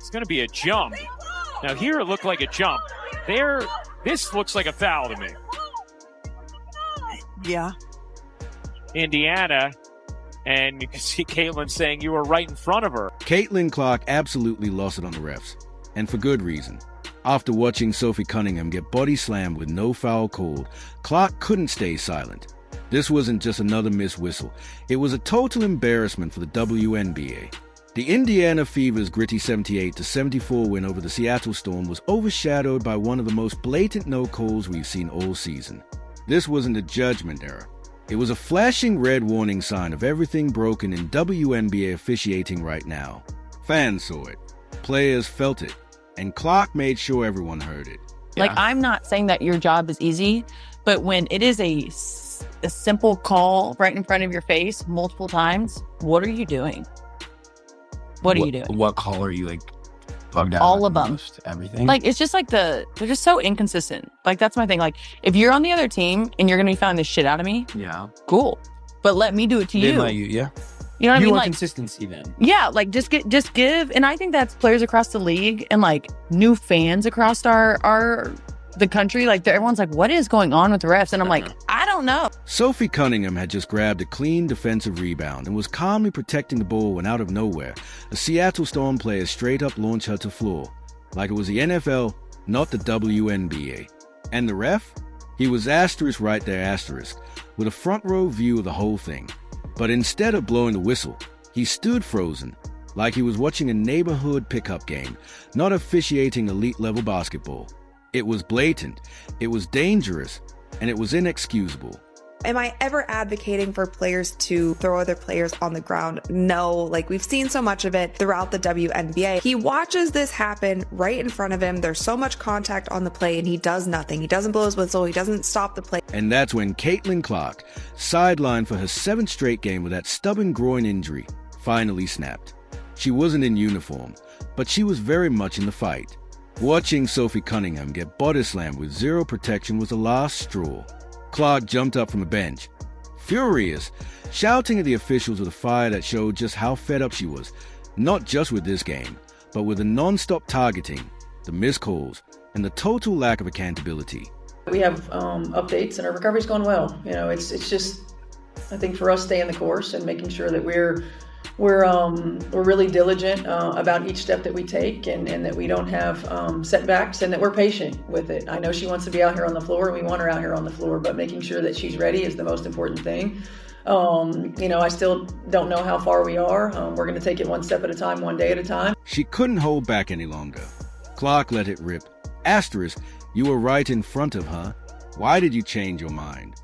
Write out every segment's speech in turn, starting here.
It's going to be a jump. Now, here it looked like a jump. There, this looks like a foul to me. Yeah. Indiana, and you can see Caitlin saying you were right in front of her. Caitlin Clark absolutely lost it on the refs, and for good reason. After watching Sophie Cunningham get body slammed with no foul called, Clark couldn't stay silent. This wasn't just another missed whistle. It was a total embarrassment for the WNBA. The Indiana Fever's gritty 78-74 win over the Seattle Storm was overshadowed by one of the most blatant no-calls we've seen all season. This wasn't a judgment error. It was a flashing red warning sign of everything broken in WNBA officiating right now. Fans saw it, players felt it, and Clark made sure everyone heard it. Like, I'm not saying that your job is easy, but when it is a simple call right in front of your face multiple times, what are you doing? What are you doing? What call are you, like, bugged out? All of them. Most, everything? Like, it's just like they're just so inconsistent. Like, that's my thing. Like, if you're on the other team and you're going to be fouling the shit out of me, yeah, cool. But let me do it to Didn't you. let you, yeah. You know what I mean? You want Like, consistency then. yeah, like just give. And I think that's players across the league and like new fans across the country. Like, everyone's like, what is going on with the refs? And I'm like, I don't know. Sophie Cunningham had just grabbed a clean defensive rebound and was calmly protecting the ball when out of nowhere, a Seattle Storm player straight up launched her to floor. Like it was the NFL, not the WNBA. And the ref? He was asterisk right there, asterisk, with a front row view of the whole thing. But instead of blowing the whistle, he stood frozen, like he was watching a neighborhood pickup game, not officiating elite-level basketball. It was blatant, it was dangerous, and it was inexcusable. Am I ever advocating for players to throw other players on the ground? No, like we've seen so much of it throughout the WNBA. He watches this happen right in front of him. There's so much contact on the play and he does nothing. He doesn't blow his whistle. He doesn't stop the play. And that's when Caitlin Clark, sidelined for her 7th straight game with that stubborn groin injury, finally snapped. She wasn't in uniform, but she was very much in the fight. Watching Sophie Cunningham get body slammed with zero protection was the last straw. Clark jumped up from the bench, furious, shouting at the officials with a fire that showed just how fed up she was, not just with this game, but with the non-stop targeting, the missed calls, and the total lack of accountability. We have updates and our recovery's going well. You know, it's just, I think for us staying the course and making sure that we're really diligent about each step that we take and that we don't have setbacks and that we're patient with it. I know she wants to be out here on the floor and we want her out here on the floor, but making sure that she's ready is the most important thing. You know, I still don't know how far we are. We're going to take it one step at a time, one day at a time. She couldn't hold back any longer. Clark let it rip. Asterisk, you were right in front of her. Why did you change your mind?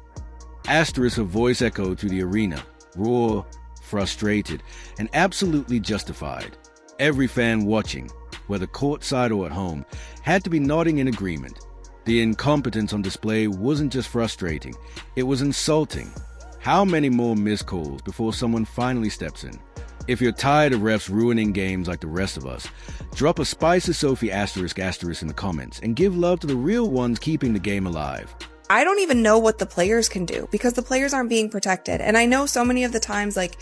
Asterisk, her voice echoed through the arena, raw, frustrated, and absolutely justified. Every fan watching, whether courtside or at home, had to be nodding in agreement. The incompetence on display wasn't just frustrating, it was insulting. How many more missed calls before someone finally steps in? If you're tired of refs ruining games like the rest of us, drop a spicy Sophie asterisk in the comments and give love to the real ones keeping the game alive. I don't even know what the players can do because the players aren't being protected. And I know so many of the times, like,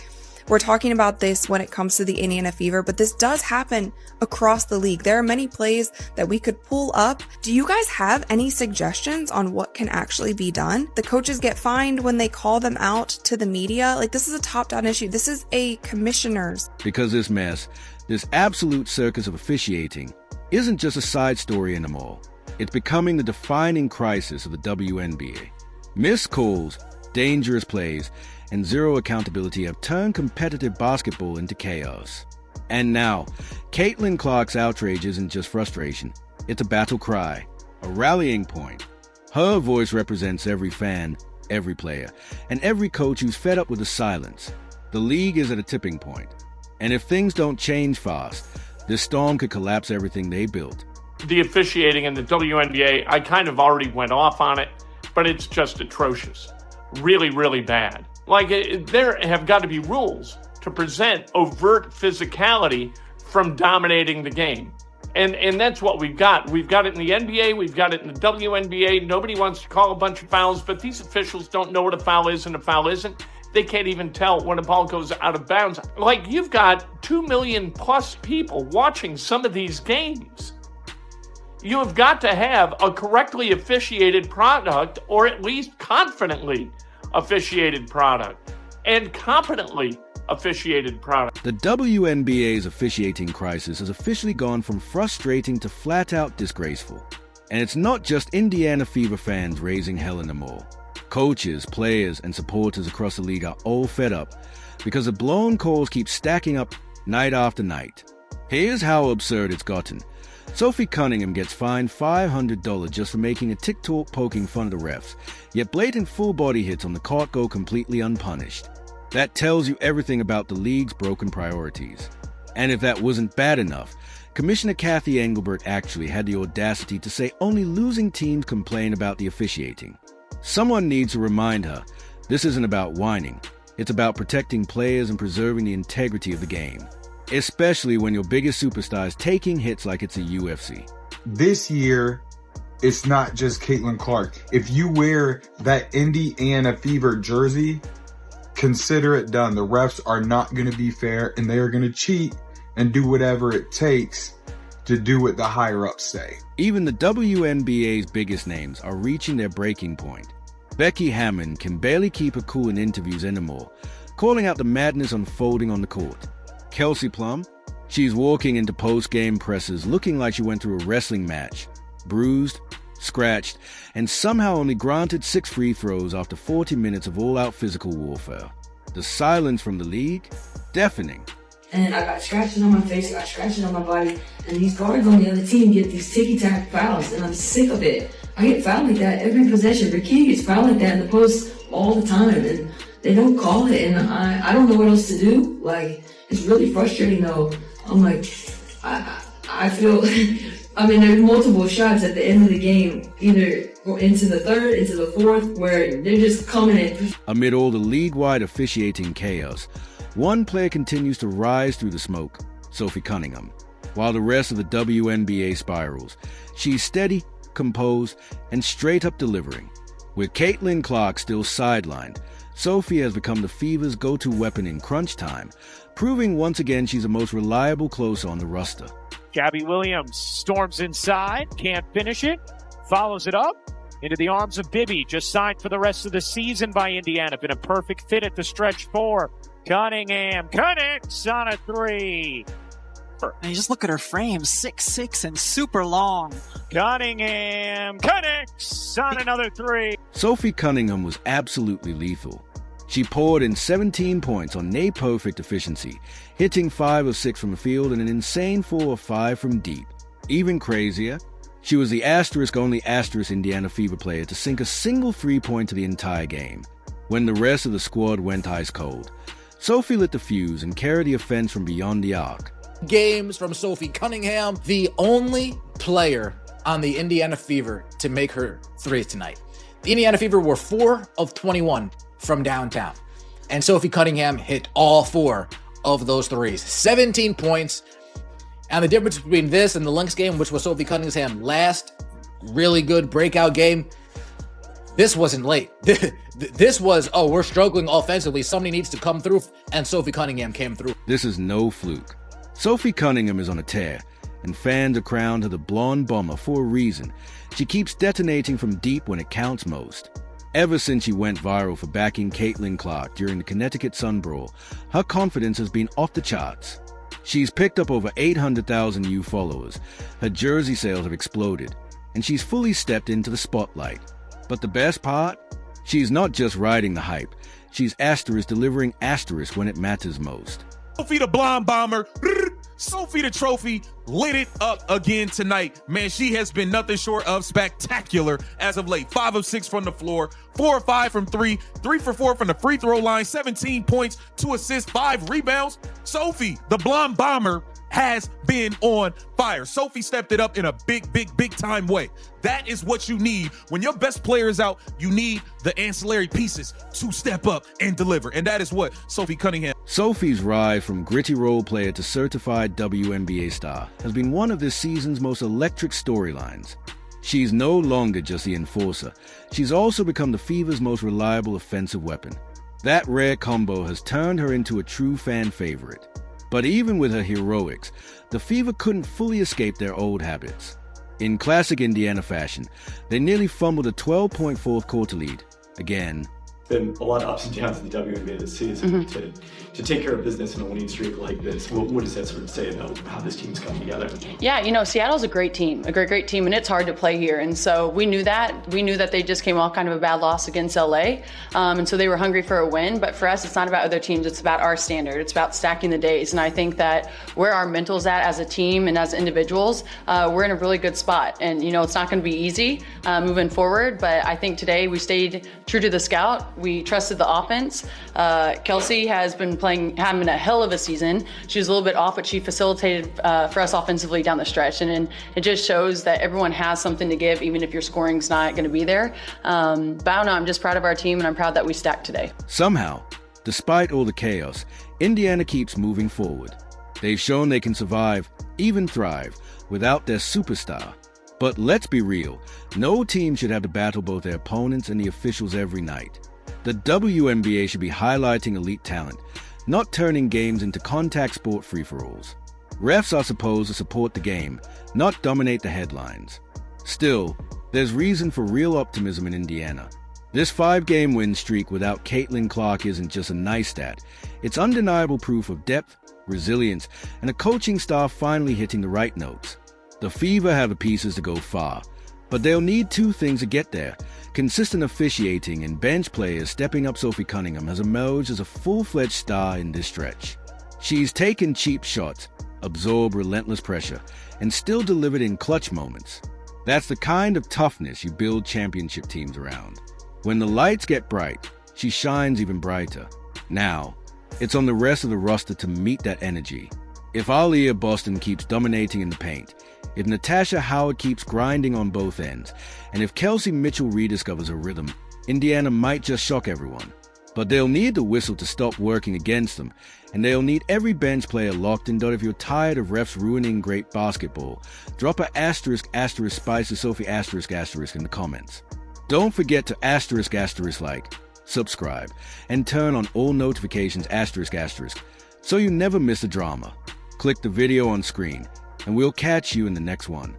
we're talking about this when it comes to the Indiana Fever, but this does happen across the league. There are many plays that we could pull up. Do you guys have any suggestions on what can actually be done? The coaches get fined when they call them out to the media. Like, this is a top-down issue. This is a commissioner's. Because this mess, this absolute circus of officiating, isn't just a side story anymore. It's becoming the defining crisis of the WNBA. Missed calls, dangerous plays, and zero accountability have turned competitive basketball into chaos. And now, Caitlin Clark's outrage isn't just frustration. It's a battle cry, a rallying point. Her voice represents every fan, every player, and every coach who's fed up with the silence. The league is at a tipping point. And if things don't change fast, this storm could collapse everything they built. The officiating in the WNBA, I kind of already went off on it, but it's just atrocious. Really, really bad. Like, there have got to be rules to present overt physicality from dominating the game. And that's what we've got. We've got it in the NBA, we've got it in the WNBA. Nobody wants to call a bunch of fouls, but these officials don't know what a foul is and a foul isn't. They can't even tell when a ball goes out of bounds. Like, you've got 2 million plus people watching some of these games. You have got to have a correctly officiated product, or at least confidently officiated product and competently officiated product. The WNBA's officiating crisis has officially gone from frustrating to flat-out disgraceful. And it's not just Indiana Fever fans raising hell in the mall. Coaches, players, and supporters across the league are all fed up because the blown calls keep stacking up night after night. Here's how absurd it's gotten. Sophie Cunningham gets fined $500 just for making a TikTok poking fun of the refs, yet blatant full-body hits on the court go completely unpunished. That tells you everything about the league's broken priorities. And if that wasn't bad enough, Commissioner Kathy Engelbert actually had the audacity to say only losing teams complain about the officiating. Someone needs to remind her, this isn't about whining. It's about protecting players and preserving the integrity of the game. Especially when your biggest superstar is taking hits like it's a UFC. This year, it's not just Caitlin Clark. If you wear that Indiana Fever jersey, consider it done. The refs are not going to be fair, and they are going to cheat and do whatever it takes to do what the higher-ups say. Even the WNBA's biggest names are reaching their breaking point. Becky Hammond can barely keep her cool in interviews anymore, calling out the madness unfolding on the court. Kelsey Plum, she's walking into post-game presses looking like she went through a wrestling match, bruised, scratched, and somehow only granted 6 free throws after 40 minutes of all-out physical warfare. The silence from the league? Deafening. And I got scratches on my face, I got scratches on my body, and these guards on the other team get these ticky-tack fouls, and I'm sick of it. I get fouled like that every possession. Bikini gets fouled like that in the post all the time, and they don't call it, and I don't know what else to do. Like, it's really frustrating, though. I'm like, I feel, I mean, there's multiple shots at the end of the game, either into the third, into the fourth, where they're just coming in. Amid all the league-wide officiating chaos, one player continues to rise through the smoke, Sophie Cunningham. While the rest of the WNBA spirals, she's steady, composed, and straight up delivering. With Caitlin Clark still sidelined, Sophie has become the Fever's go-to weapon in crunch time, proving once again she's the most reliable closer on the roster. Gabby Williams storms inside, can't finish it, follows it up into the arms of Bibby, just signed for the rest of the season by Indiana. Been a perfect fit at the stretch 4. Cunningham connects on a 3. And you just look at her frame, 6'6" and super long. Cunningham connects on another 3. Sophie Cunningham was absolutely lethal. She poured in 17 points on near-perfect efficiency, hitting 5 of 6 from the field and an insane 4 of 5 from deep. Even crazier, she was the only Indiana Fever player to sink a single 3-pointer the entire game. When the rest of the squad went ice cold, Sophie lit the fuse and carried the offense from beyond the arc. Games from Sophie Cunningham, the only player on the Indiana Fever to make her 3 tonight. The Indiana Fever were 4 of 21 from downtown, and Sophie Cunningham hit all 4 of those 3s. 17 points, and the difference between this and the Lynx game, which was Sophie Cunningham's last really good breakout game, this wasn't late. This was, oh, we're struggling offensively, somebody needs to come through, and Sophie Cunningham came through. This is no fluke. Sophie Cunningham is on a tear, and fans are crowned her the blonde bomber for a reason. She keeps detonating from deep when it counts most. Ever since she went viral for backing Caitlin Clark during the Connecticut Sun Brawl, her confidence has been off the charts. She's picked up over 800,000 new followers, her jersey sales have exploded, and she's fully stepped into the spotlight. But the best part? She's not just riding the hype, she's delivering when it matters most. Sophie the blonde bomber, Sophie the trophy, lit it up again tonight. Man, she has been nothing short of spectacular as of late. 5 of 6 from the floor, 4 of 5 from 3, 3 for 4 from the free throw line, 17 points, 2 assists, 5 rebounds. Sophie, the blonde bomber, has been on fire. Sophie stepped it up in a big time way. That is what you need. When your best player is out, you need the ancillary pieces to step up and deliver. And that is what Sophie Cunningham. Sophie's rise from gritty role player to certified WNBA star has been one of this season's most electric storylines. She's no longer just the enforcer. She's also become the Fever's most reliable offensive weapon. That rare combo has turned her into a true fan favorite. But even with her heroics, the Fever couldn't fully escape their old habits. In classic Indiana fashion, they nearly fumbled a 12-point fourth quarter lead. Again. Been a lot of ups and downs in the WNBA this season. To take care of business in a winning streak like this, what does that sort of say about how this team's come together? Yeah, Seattle's a great team, a great team, and it's hard to play here. And so we knew that. We knew that they just came off kind of a bad loss against LA. And so they were hungry for a win. But for us, it's not about other teams. It's about our standard. It's about stacking the days. And I think that where our mental's at as a team and as individuals, we're in a really good spot. And, it's not going to be easy moving forward. But I think today we stayed true to the scout. We trusted the offense. Kelsey has been having a hell of a season. She was a little bit off, but she facilitated for us offensively down the stretch. And it just shows that everyone has something to give, even if your scoring's not going to be there. But I don't know, I'm just proud of our team, and I'm proud that we stacked today. Somehow, despite all the chaos, Indiana keeps moving forward. They've shown they can survive, even thrive, without their superstar. But let's be real, no team should have to battle both their opponents and the officials every night. The WNBA should be highlighting elite talent, not turning games into contact sport free-for-alls. Refs are supposed to support the game, not dominate the headlines. Still, there's reason for real optimism in Indiana. This 5-game win streak without Caitlin Clark isn't just a nice stat. It's undeniable proof of depth, resilience, and a coaching staff finally hitting the right notes. The Fever have the pieces to go far, but they'll need 2 things to get there. Consistent officiating and bench players stepping up. Sophie Cunningham has emerged as a full-fledged star in this stretch. She's taken cheap shots, absorbed relentless pressure, and still delivered in clutch moments. That's the kind of toughness you build championship teams around. When the lights get bright, she shines even brighter. Now, it's on the rest of the roster to meet that energy. If Aaliyah Boston keeps dominating in the paint, if Natasha Howard keeps grinding on both ends, and if Kelsey Mitchell rediscovers her rhythm, Indiana might just shock everyone. But they'll need the whistle to stop working against them, and they'll need every bench player locked in. If you're tired of refs ruining great basketball, drop a asterisk spice to Sophie asterisk in the comments. Don't forget to like, subscribe, and turn on all notifications so you never miss a drama. Click the video on screen, and we'll catch you in the next one.